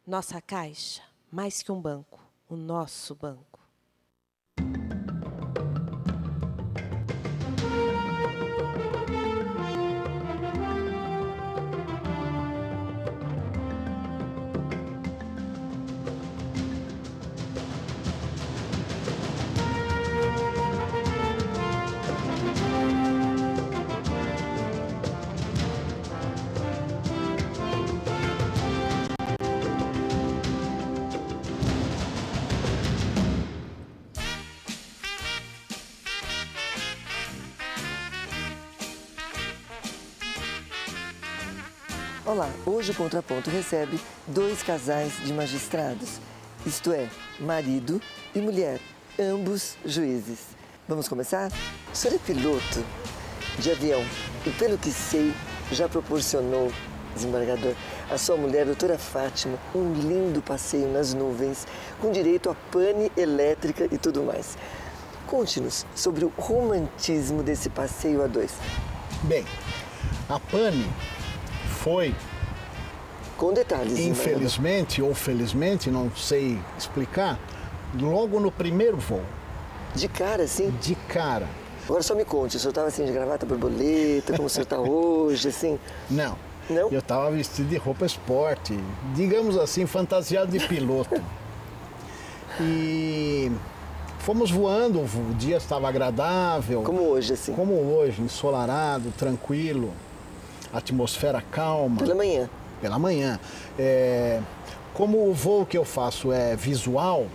Nossa Caixa, mais que um banco, o nosso banco. Olá, hoje o Contraponto recebe 2 casais de magistrados, isto é, marido e mulher, ambos juízes. Vamos começar? O senhor é piloto de avião e, pelo que sei, já proporcionou, desembargador, à sua mulher, doutora Fátima, um lindo passeio nas nuvens, com direito a pane elétrica e tudo mais. Conte-nos sobre o romantismo desse passeio a 2. Bem, a pane foi, com detalhes, infelizmente ou felizmente, não sei explicar, logo no primeiro voo. De cara, assim? De cara. Agora só me conte, o senhor estava assim de gravata borboleta, como o senhor está hoje, assim? Não. Não? Eu estava vestido de roupa esporte, digamos assim, fantasiado de piloto. E fomos voando, o dia estava agradável. Como hoje, assim? Como hoje, ensolarado, tranquilo. Atmosfera calma. Pela manhã? Pela manhã. Como o voo que eu faço é visual,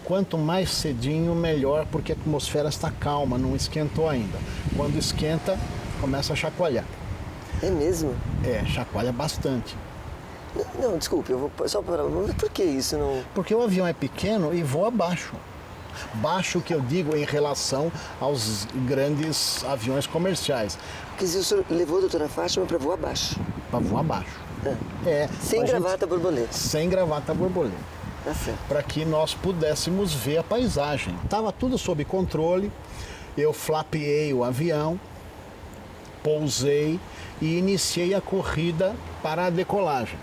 quanto mais cedinho, melhor, porque a atmosfera está calma, não esquentou ainda. Quando esquenta, começa a chacoalhar. É mesmo? Chacoalha bastante. Não, desculpe, eu vou só parar. Por que isso não... Porque o avião é pequeno e voa baixo. Baixo que eu digo em relação aos grandes aviões comerciais. Quer dizer, o senhor levou a doutora Fátima para voar baixo? Para voar baixo. Sem gravata borboleta? Sem gravata borboleta. Tá certo. Para que nós pudéssemos ver a paisagem. Estava tudo sob controle, eu flapeei o avião, pousei e iniciei a corrida para a decolagem.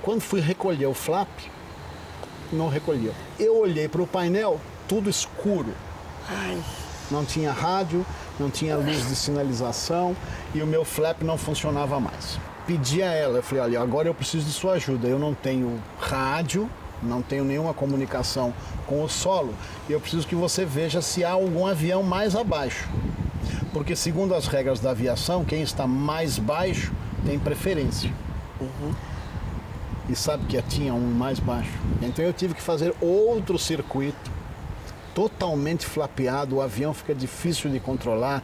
Quando fui recolher o flap, não recolheu. Eu olhei para o painel, tudo escuro. Ai. Não tinha rádio, não tinha luz de sinalização e o meu flap não funcionava mais. Pedi a ela, eu falei, olha, agora eu preciso de sua ajuda. Eu não tenho rádio, não tenho nenhuma comunicação com o solo e eu preciso que você veja se há algum avião mais abaixo. Porque segundo as regras da aviação, quem está mais baixo tem preferência. Uhum. E sabe que tinha um mais baixo. Então eu tive que fazer outro circuito, totalmente flapeado, o avião fica difícil de controlar,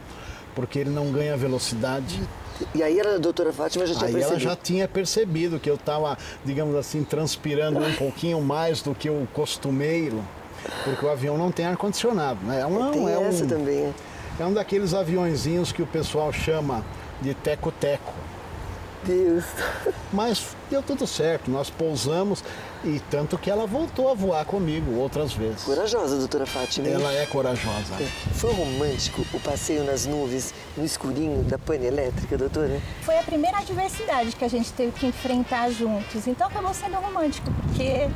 porque ele não ganha velocidade. E aí a doutora Fátima já tinha percebido? Ela já tinha percebido que eu estava, digamos assim, transpirando um pouquinho mais do que o costumeiro, porque o avião não tem ar-condicionado, né? Essa também. É um daqueles aviõezinhos que o pessoal chama de teco-teco. Deus. Mas deu tudo certo, nós pousamos e tanto que ela voltou a voar comigo outras vezes. Corajosa, doutora Fátima. Ela é corajosa. Foi romântico o passeio nas nuvens, no escurinho da pane elétrica, doutora? Foi a primeira adversidade que a gente teve que enfrentar juntos, então acabou sendo romântico, porque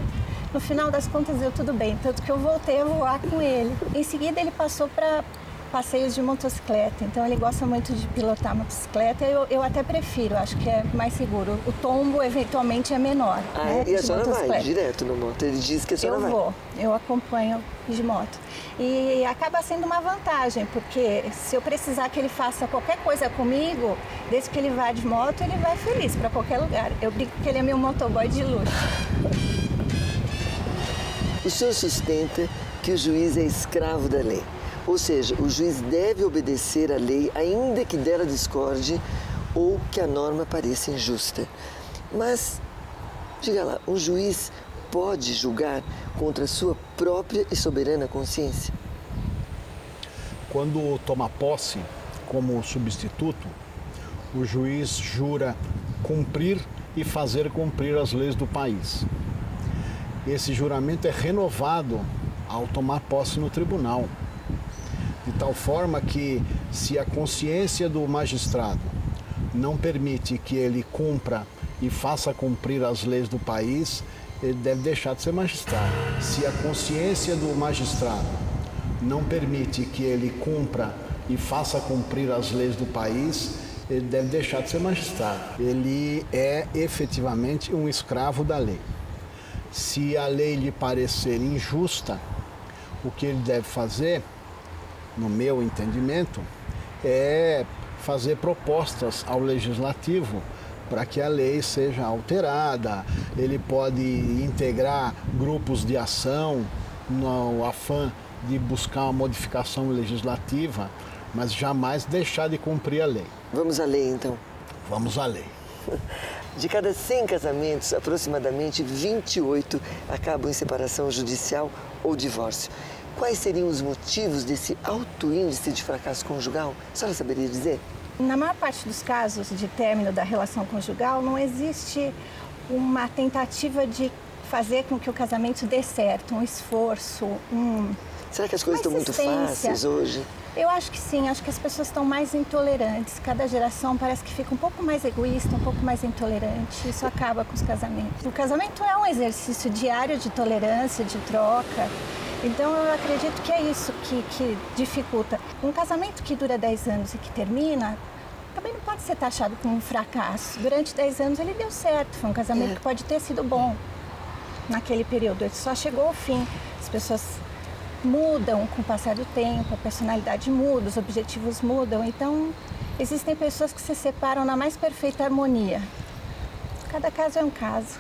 no final das contas deu tudo bem, tanto que eu voltei a voar com ele. Em seguida ele passou para passeios de motocicleta, então ele gosta muito de pilotar motocicleta, eu até prefiro, acho que é mais seguro. O tombo eventualmente é menor. Né, e a senhora vai direto no moto? Ele diz que a senhora vai. Eu vou, eu acompanho de moto. E acaba sendo uma vantagem, porque se eu precisar que ele faça qualquer coisa comigo, desde que ele vá de moto, ele vai feliz para qualquer lugar. Eu brinco que ele é meu motoboy de luxo. O senhor sustenta que o juiz é escravo da lei. Ou seja, o juiz deve obedecer à lei, ainda que dela discorde ou que a norma pareça injusta. Mas, diga lá, um juiz pode julgar contra a sua própria e soberana consciência? Quando toma posse como substituto, o juiz jura cumprir e fazer cumprir as leis do país. Esse juramento é renovado ao tomar posse no tribunal. De tal forma que, se a consciência do magistrado não permite que ele cumpra e faça cumprir as leis do país, ele deve deixar de ser magistrado. Se a consciência do magistrado não permite que ele cumpra e faça cumprir as leis do país, ele deve deixar de ser magistrado. Ele é efetivamente um escravo da lei. Se a lei lhe parecer injusta, o que ele deve fazer, no meu entendimento, é fazer propostas ao legislativo para que a lei seja alterada. Ele pode integrar grupos de ação no afã de buscar uma modificação legislativa, mas jamais deixar de cumprir a lei. Vamos à lei, então. Vamos à lei. De cada 100 casamentos, aproximadamente 28 acabam em separação judicial ou divórcio. Quais seriam os motivos desse alto índice de fracasso conjugal? A senhora saberia dizer? Na maior parte dos casos de término da relação conjugal, não existe uma tentativa de fazer com que o casamento dê certo, um esforço, Será que as coisas estão muito fáceis hoje? Eu acho que sim, acho que as pessoas estão mais intolerantes. Cada geração parece que fica um pouco mais egoísta, um pouco mais intolerante. Isso acaba com os casamentos. O casamento é um exercício diário de tolerância, de troca. Então eu acredito que é isso que dificulta. Um casamento que dura 10 anos e que termina, também não pode ser taxado como um fracasso. Durante 10 anos ele deu certo, foi um casamento que pode ter sido bom naquele período. Ele só chegou ao fim. As pessoas mudam com o passar do tempo, a personalidade muda, os objetivos mudam. Então, existem pessoas que se separam na mais perfeita harmonia. Cada caso é um caso.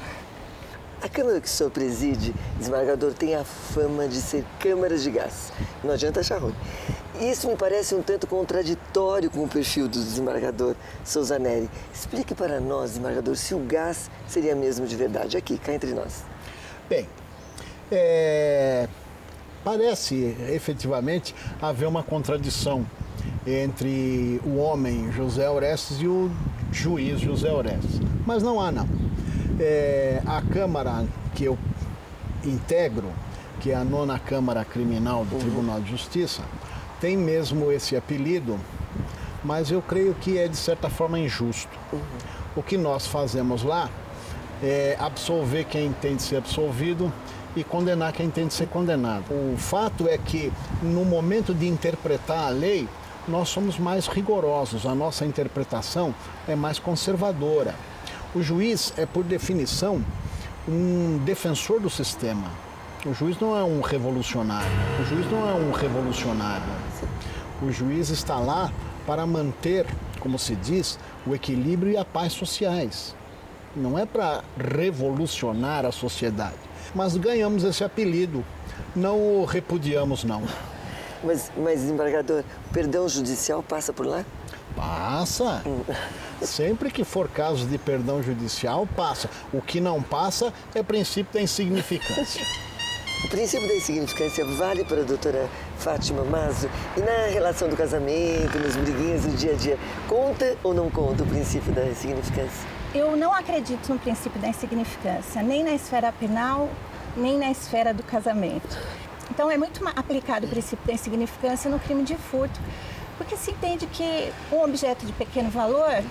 A Câmara que o senhor preside, desembargador, tem a fama de ser câmara de gás. Não adianta achar ruim. Isso me parece um tanto contraditório com o perfil do desembargador Souza Neri. Explique para nós, desembargador, se o gás seria mesmo de verdade. Aqui, cá entre nós. Bem, parece efetivamente haver uma contradição entre o homem José Orestes e o juiz José Orestes. Mas não há, não. A Câmara que eu integro, que é a 9ª Câmara Criminal do Tribunal de Justiça, tem mesmo esse apelido, mas eu creio que é de certa forma injusto. O que nós fazemos lá é absolver quem tem de ser absolvido e condenar quem tem de ser condenado. O fato é que, no momento de interpretar a lei, nós somos mais rigorosos, a nossa interpretação é mais conservadora. O juiz é, por definição, um defensor do sistema. O juiz não é um revolucionário. O juiz não é um revolucionário. O juiz está lá para manter, como se diz, o equilíbrio e a paz sociais. Não é para revolucionar a sociedade. Mas ganhamos esse apelido, não o repudiamos, não. Mas desembargador, o perdão judicial passa por lá? Passa. Sempre que for caso de perdão judicial, passa. O que não passa é o princípio da insignificância. O princípio da insignificância vale para a doutora Fátima Mazo? E na relação do casamento, nas briguinhas do dia a dia, conta ou não conta o princípio da insignificância? Eu não acredito no princípio da insignificância, nem na esfera penal, nem na esfera do casamento. Então é muito aplicado o princípio da insignificância no crime de furto, porque se entende que um objeto de pequeno valor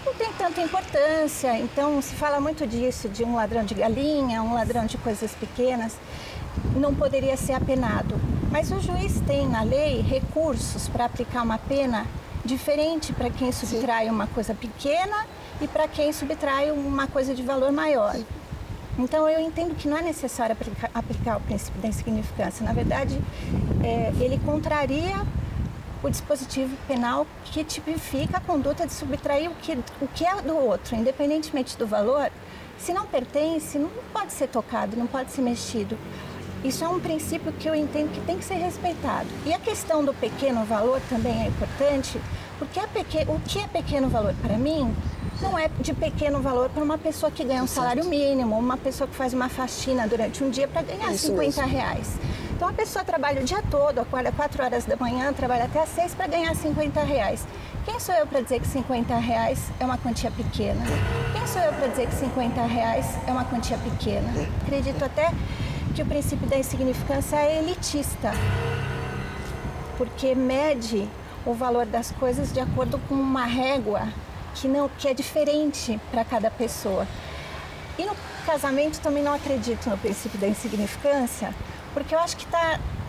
não tem tanta importância. Então se fala muito disso, de um ladrão de galinha, um ladrão de coisas pequenas, não poderia ser apenado. Mas o juiz tem na lei recursos para aplicar uma pena diferente para quem subtrai uma coisa pequena e para quem subtrai uma coisa de valor maior. Então, eu entendo que não é necessário aplicar o princípio da insignificância. Na verdade, ele contraria o dispositivo penal que tipifica a conduta de subtrair o que é do outro, independentemente do valor. Se não pertence, não pode ser tocado, não pode ser mexido. Isso é um princípio que eu entendo que tem que ser respeitado. E a questão do pequeno valor também é importante, porque o que é pequeno valor para mim não é de pequeno valor para uma pessoa que ganha um salário mínimo, uma pessoa que faz uma faxina durante um dia para ganhar R$50. Então a pessoa trabalha o dia todo, acorda 4 horas da manhã, trabalha até às 6 para ganhar R$50. Quem sou eu para dizer que R$50 é uma quantia pequena? Quem sou eu para dizer que R$50 é uma quantia pequena? Acredito até que o princípio da insignificância é elitista, porque mede o valor das coisas de acordo com uma régua que é diferente para cada pessoa. E no casamento também não acredito no princípio da insignificância, porque eu acho que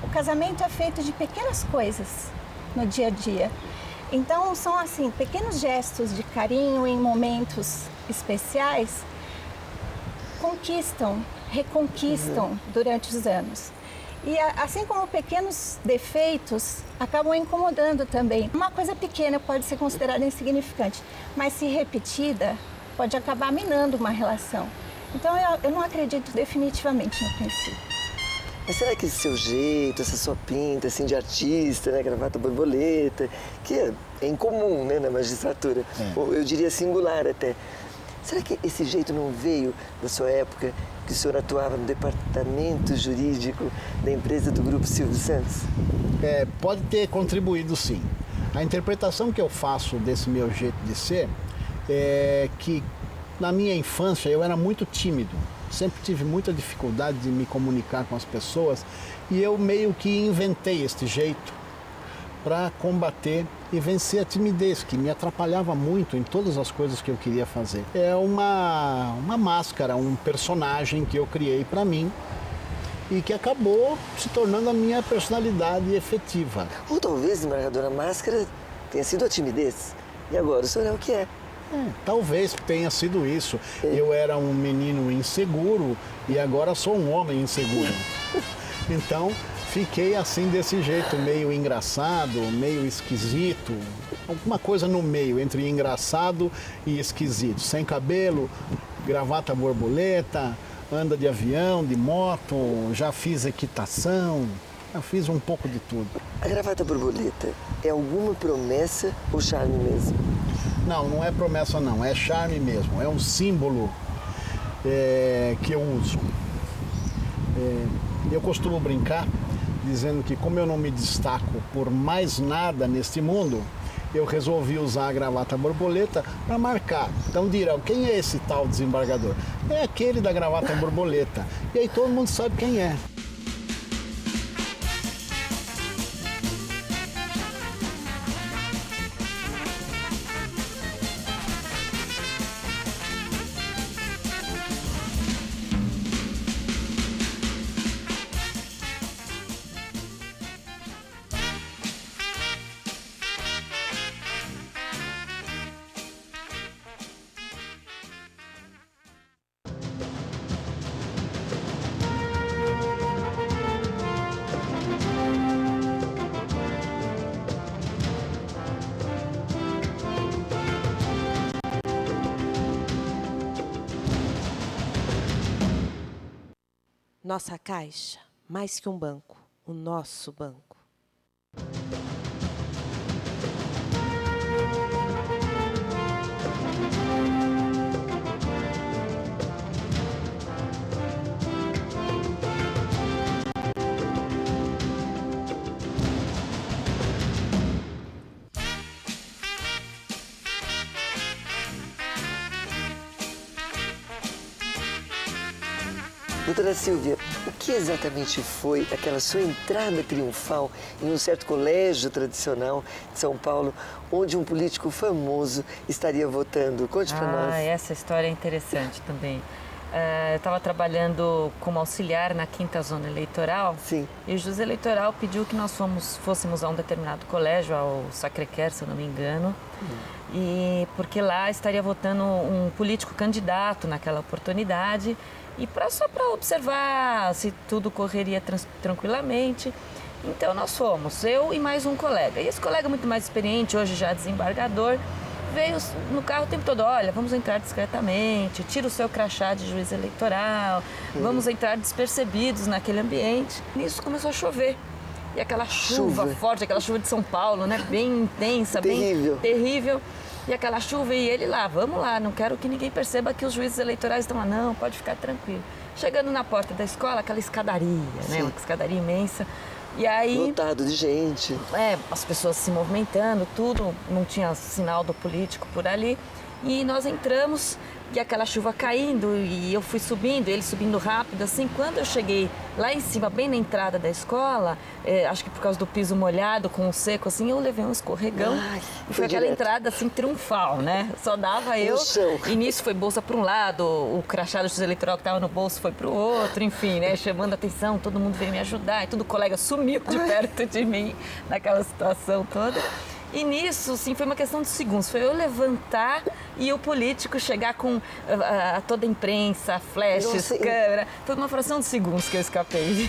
o casamento é feito de pequenas coisas no dia a dia. Então são assim, pequenos gestos de carinho em momentos especiais conquistam, reconquistam durante os anos. E assim como pequenos defeitos acabam incomodando também. Uma coisa pequena pode ser considerada insignificante, mas se repetida pode acabar minando uma relação. Então eu não acredito definitivamente no princípio. Mas será que esse seu jeito, essa sua pinta assim, de artista, né, gravata borboleta, que é incomum, né, na magistratura, ou eu diria singular até, será que esse jeito não veio da sua época que o senhor atuava no departamento jurídico da empresa do Grupo Silvio Santos? Pode ter contribuído, sim. A interpretação que eu faço desse meu jeito de ser é que na minha infância eu era muito tímido. Sempre tive muita dificuldade de me comunicar com as pessoas e eu meio que inventei este jeito para combater e vencer a timidez, que me atrapalhava muito em todas as coisas que eu queria fazer. É uma máscara, um personagem que eu criei para mim e que acabou se tornando a minha personalidade efetiva. Ou talvez, desembargadora, a máscara tenha sido a timidez. E agora o senhor é o que é. Talvez tenha sido isso. Eu era um menino inseguro e agora sou um homem inseguro. Então, fiquei assim desse jeito, meio engraçado, meio esquisito. Alguma coisa no meio, entre engraçado e esquisito. Sem cabelo, gravata borboleta, anda de avião, de moto, já fiz equitação, já fiz um pouco de tudo. A gravata borboleta é alguma promessa ou charme mesmo? Não é promessa não, é charme mesmo, é um símbolo que eu uso. Eu costumo brincar dizendo que como eu não me destaco por mais nada neste mundo, eu resolvi usar a gravata borboleta para marcar. Então dirão, quem é esse tal desembargador? É aquele da gravata borboleta. E aí todo mundo sabe quem é. Nossa Caixa, mais que um banco, o nosso banco. Doutora Silvia, o que exatamente foi aquela sua entrada triunfal em um certo colégio tradicional de São Paulo, onde um político famoso estaria votando? Conte para nós. Essa história é interessante também. Eu estava trabalhando como auxiliar na 5ª Zona Eleitoral. Sim. E o juiz eleitoral pediu que nós fôssemos a um determinado colégio, ao Sacré-Cœur, se eu não me engano, e porque lá estaria votando um político candidato naquela oportunidade, e só para observar se tudo correria tranquilamente. Então nós fomos, eu e mais um colega. E esse colega muito mais experiente, hoje já desembargador, veio no carro o tempo todo, olha, vamos entrar discretamente, tira o seu crachá de juiz eleitoral, vamos entrar despercebidos naquele ambiente. Nisso começou a chover. E aquela chuva forte, aquela chuva de São Paulo, né? Bem intensa, terrível. Bem terrível. E aquela chuva, e ele lá, vamos lá, não quero que ninguém perceba que os juízes eleitorais estão lá, não, pode ficar tranquilo. Chegando na porta da escola, aquela escadaria, né? Uma escadaria imensa. E aí, lotado de gente. As pessoas se movimentando, tudo, não tinha sinal do político por ali. E nós entramos e aquela chuva caindo e eu fui subindo, ele subindo rápido, assim. Quando eu cheguei lá em cima, bem na entrada da escola, acho que por causa do piso molhado, com o seco, assim, eu levei um escorregão. Ai, e foi foi aquela direto. entrada, assim, triunfal, né? Só dava eu. chão. E nisso foi bolsa para um lado, o crachá do juiz eleitoral que estava no bolso foi para o outro, enfim, né? Chamando a atenção, todo mundo veio me ajudar. E todo colega sumiu de perto de mim naquela situação toda. E nisso, sim, foi uma questão de segundos. Foi eu levantar e o político chegar com toda a imprensa, flashes, Nossa, câmera. Foi uma fração de segundos que eu escapei.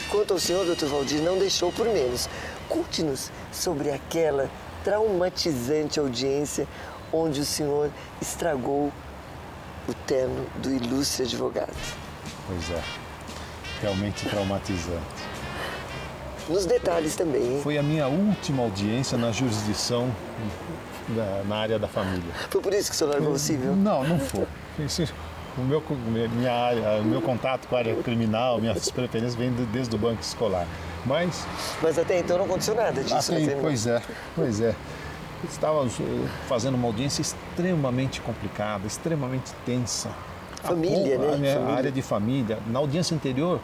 Quanto ao senhor, doutor Valdir, não deixou por menos. Conte-nos sobre aquela traumatizante audiência onde o senhor estragou o terno do ilustre advogado. Pois é, realmente traumatizante. Nos detalhes também, hein? Foi a minha última audiência na jurisdição na área da família. Foi por isso que o senhor largou o civil? Não, não foi. Minha área, o meu contato com a área criminal, minhas preferências vêm desde o banco escolar. Mas até então não aconteceu nada disso, né? pois é. Estava fazendo uma audiência extremamente complicada, extremamente tensa. Família, né? A área de família. Na audiência anterior,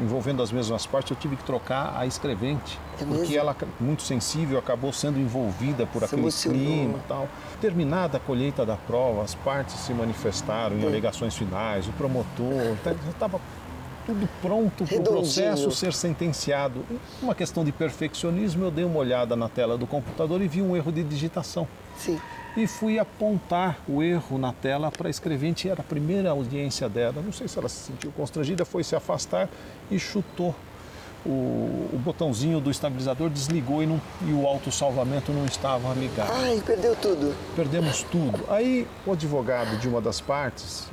envolvendo as mesmas partes, eu tive que trocar a escrevente. É porque mesmo? ela, muito sensível, acabou sendo envolvida por Se aquele emocionou. clima e tal. Terminada a colheita da prova, as partes se manifestaram em alegações finais, o promotor, já estava tudo pronto para o Redondinho. processo ser sentenciado. Uma questão de perfeccionismo, eu dei uma olhada na tela do computador e vi um erro de digitação. Sim. E fui apontar o erro na tela para a escrevente, era a primeira audiência dela. Não sei se ela se sentiu constrangida, foi se afastar e chutou. O botãozinho do estabilizador desligou e o autossalvamento não estava ligado. Ai, perdeu tudo. Perdemos tudo. Aí o advogado de uma das partes,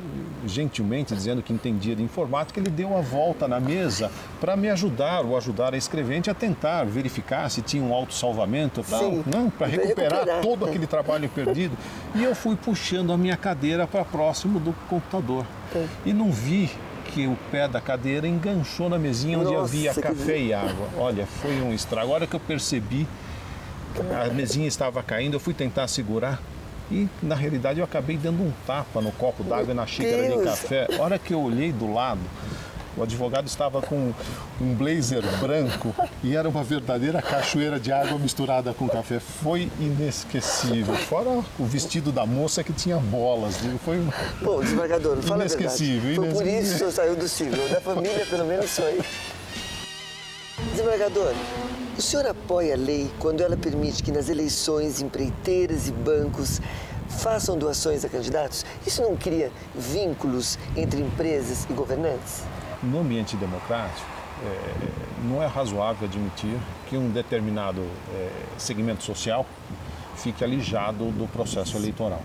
gentilmente dizendo que entendia de informática, ele deu a volta na mesa para me ajudar, ou ajudar a escrevente a tentar verificar se tinha um autossalvamento e tal, Sim, para recuperar todo né? aquele trabalho perdido. E eu fui puxando a minha cadeira para próximo do computador. E não vi que o pé da cadeira enganchou na mesinha onde Nossa, havia que café e água. Olha, foi um estrago. A hora que eu percebi que a mesinha estava caindo, eu fui tentar segurar e, na realidade, eu acabei dando um tapa no copo d'água e na xícara de Deus! café. A hora que eu olhei do lado, o advogado estava com um blazer branco e era uma verdadeira cachoeira de água misturada com café. Foi inesquecível. Fora o vestido da moça que tinha bolas. Foi Bom, desembargador, fala a verdade. Inesquecível, Foi por isso que o inesquecível. senhor saiu do civil. Da família, pelo menos, foi. Desembargador, o senhor apoia a lei quando ela permite que nas eleições empreiteiras e bancos façam doações a candidatos? Isso não cria vínculos entre empresas e governantes? No ambiente democrático, não é razoável admitir que um determinado segmento social fique alijado do processo eleitoral.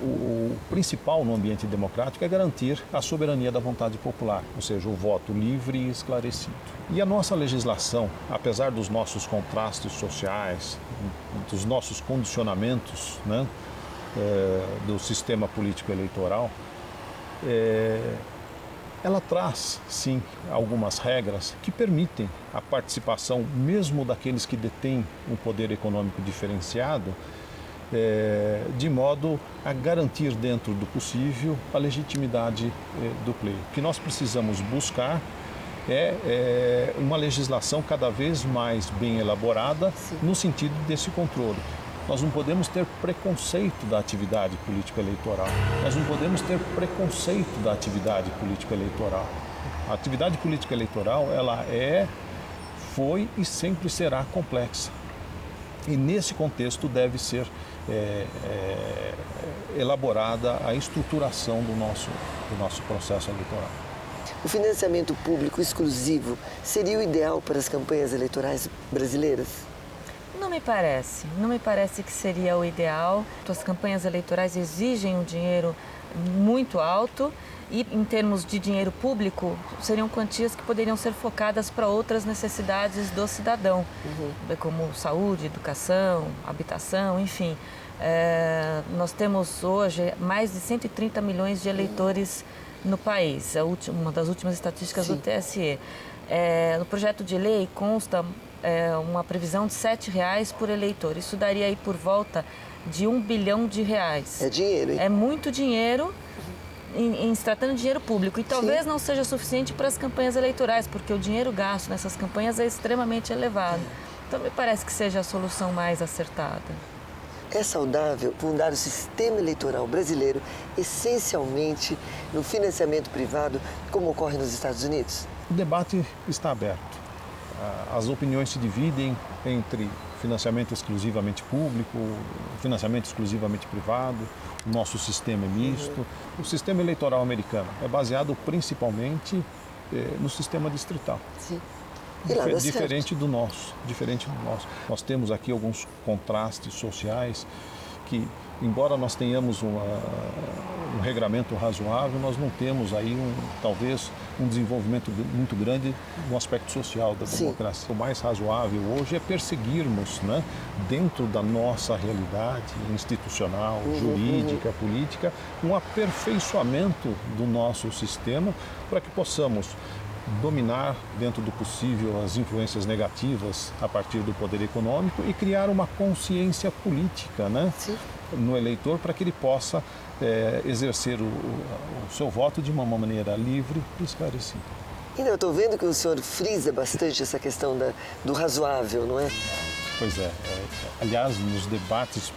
O principal no ambiente democrático é garantir a soberania da vontade popular, ou seja, o voto livre e esclarecido. E a nossa legislação, apesar dos nossos contrastes sociais, dos nossos condicionamentos, né, do sistema político eleitoral, ela traz, sim, algumas regras que permitem a participação, mesmo daqueles que detêm um poder econômico diferenciado, de modo a garantir, dentro do possível, a legitimidade do pleito. O que nós precisamos buscar é uma legislação cada vez mais bem elaborada no sentido desse controle. Nós não podemos ter preconceito da atividade político-eleitoral. Nós não podemos ter preconceito da atividade político-eleitoral. A atividade político-eleitoral, ela foi e sempre será complexa. E nesse contexto deve ser elaborada a estruturação do nosso processo eleitoral. O financiamento público exclusivo seria o ideal para as campanhas eleitorais brasileiras? Não me parece que seria o ideal. As campanhas eleitorais exigem um dinheiro muito alto e, em termos de dinheiro público, seriam quantias que poderiam ser focadas para outras necessidades do cidadão, como saúde, educação, habitação, enfim. Nós temos hoje mais de 130 milhões de eleitores no país, uma das últimas estatísticas do TSE. No projeto de lei consta uma previsão de R$ 7,00 por eleitor. Isso daria aí por volta de R$ 1 bilhão. É dinheiro, hein? É muito dinheiro se tratando de dinheiro público. E talvez não seja suficiente para as campanhas eleitorais, porque o dinheiro gasto nessas campanhas é extremamente elevado. Então, me parece que seja a solução mais acertada. É saudável fundar o sistema eleitoral brasileiro essencialmente no financiamento privado, como ocorre nos Estados Unidos? O debate está aberto. As opiniões se dividem entre financiamento exclusivamente público, financiamento exclusivamente privado, o nosso sistema é misto. O sistema eleitoral americano é baseado principalmente no sistema distrital. Sim. E lá dá Diferente do nosso. Nós temos aqui alguns contrastes sociais que, embora nós tenhamos um regramento razoável, nós não temos aí talvez um desenvolvimento muito grande no aspecto social da democracia. O mais razoável hoje é perseguirmos, né, dentro da nossa realidade institucional, jurídica, política, um aperfeiçoamento do nosso sistema para que possamos dominar, dentro do possível, as influências negativas a partir do poder econômico e criar uma consciência política, né, no eleitor, para que ele possa exercer o seu voto de uma maneira livre e esclarecida. Eu estou vendo que o senhor frisa bastante essa questão do razoável, não é? Pois é. Aliás, nos debates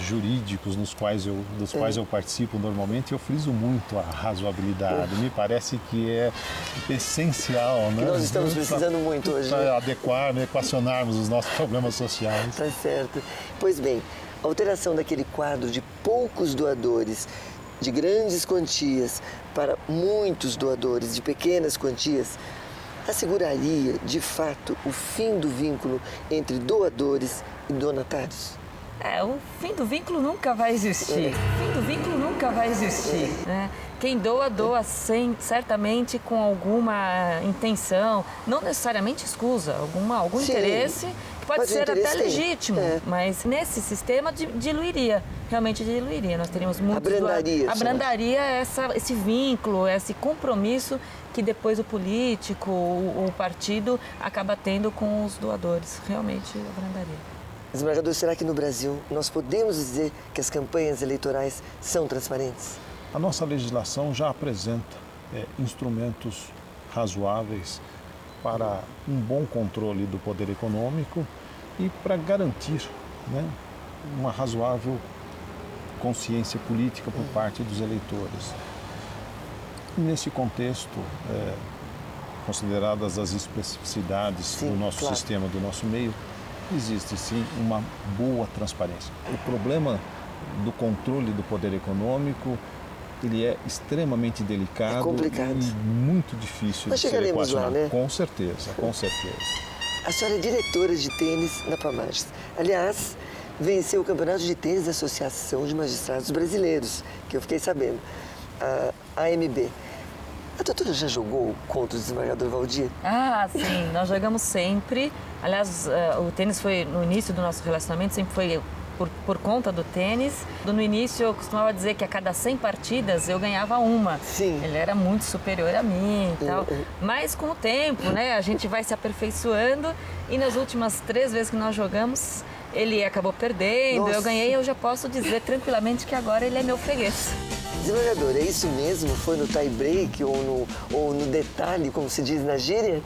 jurídicos dos quais eu participo normalmente, eu friso muito a razoabilidade. Me parece que é essencial, né? Nós estamos precisando muito hoje. Para equacionarmos os nossos problemas sociais. Tá certo. Pois bem, a alteração daquele quadro de poucos doadores, de grandes quantias, para muitos doadores de pequenas quantias, asseguraria, de fato, o fim do vínculo entre doadores e donatários? O fim do vínculo nunca vai existir. O fim do vínculo nunca vai existir. Né? Quem doa certamente com alguma intenção, não necessariamente escusa, algum interesse, que pode ser até legítimo, mas nesse sistema realmente diluiria. Nós teríamos muito... Abrandaria esse vínculo, esse compromisso que depois o político, o partido acaba tendo com os doadores. Realmente abrandaria. Desembargador, será que no Brasil nós podemos dizer que as campanhas eleitorais são transparentes? A nossa legislação já apresenta instrumentos razoáveis para um bom controle do poder econômico e para garantir, né, uma razoável consciência política por parte dos eleitores. Nesse contexto, consideradas as especificidades do nosso sistema, do nosso meio, existe sim uma boa transparência. O problema do controle do poder econômico, ele é extremamente delicado, complicado e muito difícil de ser equacionado. Lá, né? Com certeza. A senhora é diretora de tênis na Pamages. Aliás, venceu o campeonato de tênis da Associação de Magistrados Brasileiros, que eu fiquei sabendo, a AMB. A doutora já jogou contra o desembargador Valdir? Sim, nós jogamos sempre. Aliás, o tênis foi, no início do nosso relacionamento, sempre foi por conta do tênis. No início, eu costumava dizer que a cada 100 partidas eu ganhava uma. Sim. Ele era muito superior a mim e tal. Mas com o tempo, né, a gente vai se aperfeiçoando. E nas últimas 3 vezes que nós jogamos, ele acabou perdendo. Nossa. Eu ganhei, eu já posso dizer tranquilamente que agora ele é meu freguês. Desembargador, é isso mesmo? Foi no tie-break ou no detalhe, como se diz na gíria?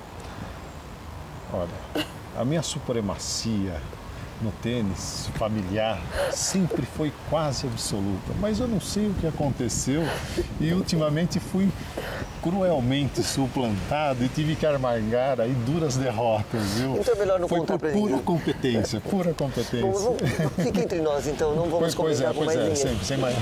Olha, a minha supremacia no tênis familiar sempre foi quase absoluta, mas eu não sei o que aconteceu e ultimamente fui cruelmente suplantado e tive que amargar aí duras derrotas, viu? Então é melhor não contar pra ninguém. Pura competência. Bom, fica entre nós então, não vamos comentar com mais ninguém. Sempre, sem mais.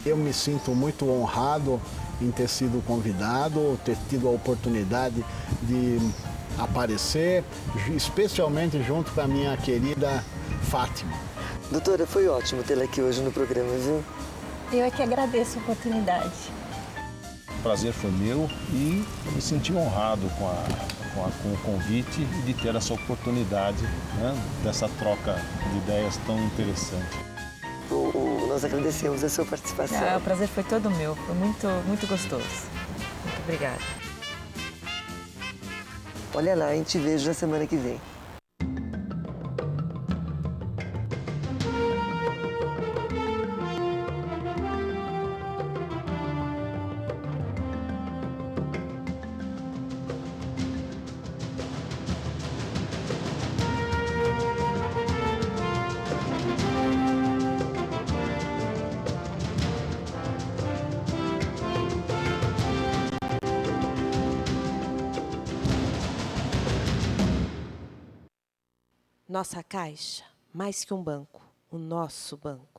Eu me sinto muito honrado em ter sido convidado, ter tido a oportunidade de aparecer, especialmente junto com a minha querida Fátima. Doutora, foi ótimo tê-la aqui hoje no programa, viu? Eu é que agradeço a oportunidade. O prazer foi meu e me senti honrado com o convite e de ter essa oportunidade, né, dessa troca de ideias tão interessante. Nós agradecemos a sua participação. O prazer foi todo meu, foi muito, muito gostoso. Muito obrigada. Olha lá, a gente vejo na semana que vem. Nossa Caixa, mais que um banco, o nosso banco.